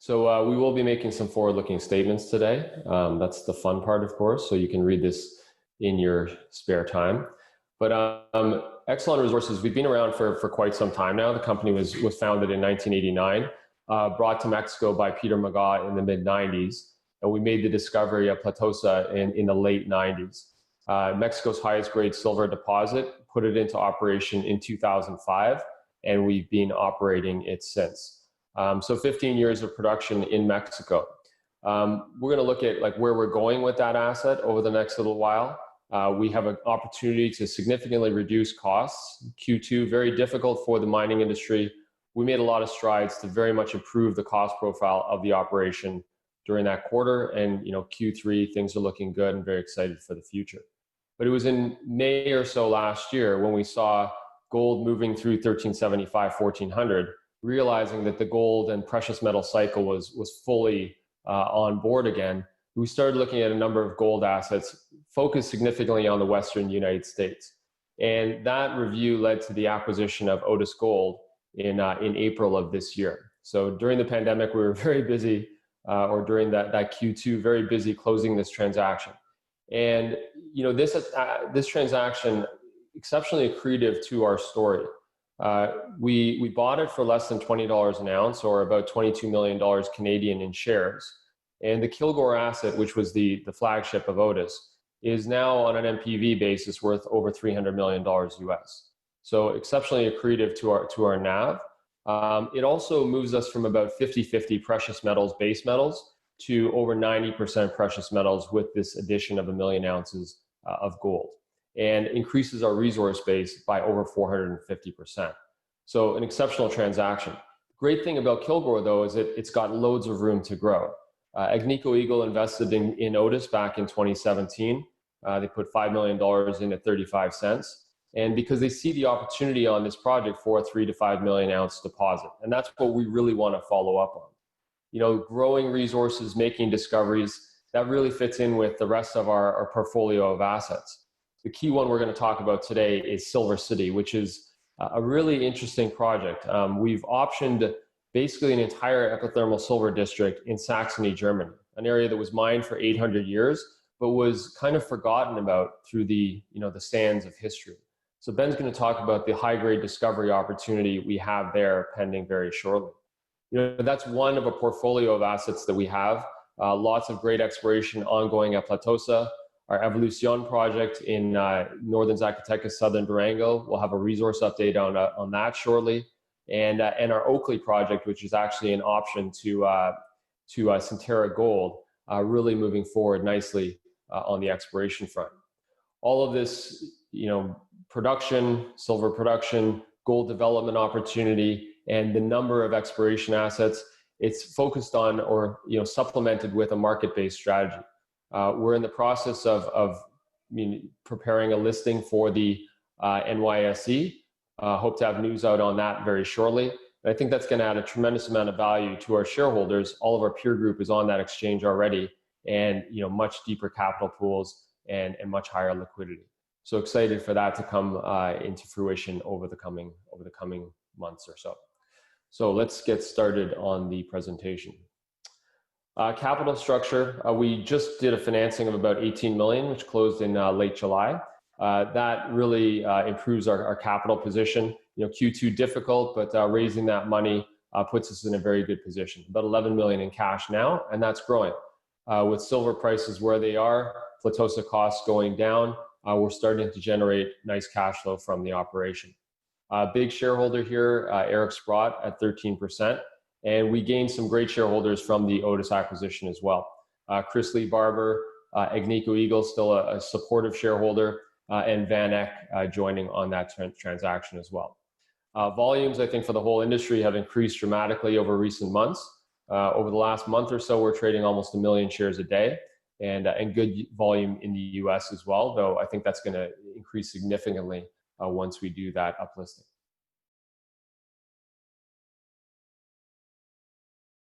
So we will be making some forward-looking statements today. That's the fun part, of course, so you can read this in your spare time. But Excellon Resources, we've been around for quite some time now. The company was founded in 1989, brought to Mexico by Peter McGaw in the mid-90s, and we made the discovery of Platosa in the late 90s. Mexico's highest grade silver deposit, put it into operation in 2005, and we've been operating it since. So 15 years of production in Mexico. We're going to look at where we're going with that asset over the next little while. We have an opportunity to significantly reduce costs. Q2, very difficult for the mining industry. We made a lot of strides to very much improve the cost profile of the operation during that quarter. And Q3, things are looking good and very excited for the future. But it was in May or so last year when we saw gold moving through 1375, 1400, realizing that the gold and precious metal cycle was fully on board again. We started looking at a number of gold assets focused significantly on the Western United States. And that review led to the acquisition of Otis Gold in April of this year. So during the pandemic, we were very busy, or during that Q2, very busy closing this transaction. And this transaction, exceptionally accretive to our story. We bought it for less than $20 an ounce, or about $22 million Canadian in shares. And the Kilgore asset, which was the flagship of Otis, is now on an NPV basis worth over $300 million US. So exceptionally accretive to our NAV. It also moves us from about 50-50 precious metals, base metals, to over 90% precious metals with this addition of 1 million ounces of gold, and increases our resource base by over 450%. So an exceptional transaction. Great thing about Kilgore, though, is it's got loads of room to grow. Agnico Eagle invested in Otis back in 2017. They put $5 million in at 35 cents. And because they see the opportunity on this project for a 3 to 5 million ounce deposit. And that's what we really want to follow up on. Growing resources, making discoveries, that really fits in with the rest of our portfolio of assets. The key one we're going to talk about today is Silver City, which is a really interesting project. We've optioned basically an entire epithermal silver district in Saxony, Germany, an area that was mined for 800 years, but was kind of forgotten about through the sands of history. So Ben's going to talk about the high-grade discovery opportunity we have there pending very shortly. That's one of a portfolio of assets that we have. Lots of great exploration ongoing at Platosa. Our Evolucion project in northern Zacatecas, southern Durango. We'll have a resource update on that shortly. And our Oakley project, which is actually an option to Centerra Gold, really moving forward nicely on the exploration front. All of this, production, silver production, gold development opportunity, and the number of exploration assets, it's focused on or supplemented with a market-based strategy. We're in the process of preparing a listing for the NYSE. Hope to have news out on that very shortly. And I think that's going to add a tremendous amount of value to our shareholders. All of our peer group is on that exchange already, and much deeper capital pools and much higher liquidity. So excited for that to come into fruition over the coming months or so. So let's get started on the presentation. Capital structure, we just did a financing of about 18 million, which closed in late July. That really improves our capital position. Q2 difficult, but raising that money puts us in a very good position. About 11 million in cash now, and that's growing. With silver prices where they are, Platosa costs going down, we're starting to generate nice cash flow from the operation. Big shareholder here, Eric Sprott at 13%. And we gained some great shareholders from the Otis acquisition as well. Chris Lee Barber, Agnico Eagle, still a supportive shareholder, and Van Eck joining on that transaction as well. Volumes, I think, for the whole industry have increased dramatically over recent months. Over the last month or so, we're trading almost 1 million shares a day, and good volume in the US as well, though I think that's going to increase significantly once we do that uplisting.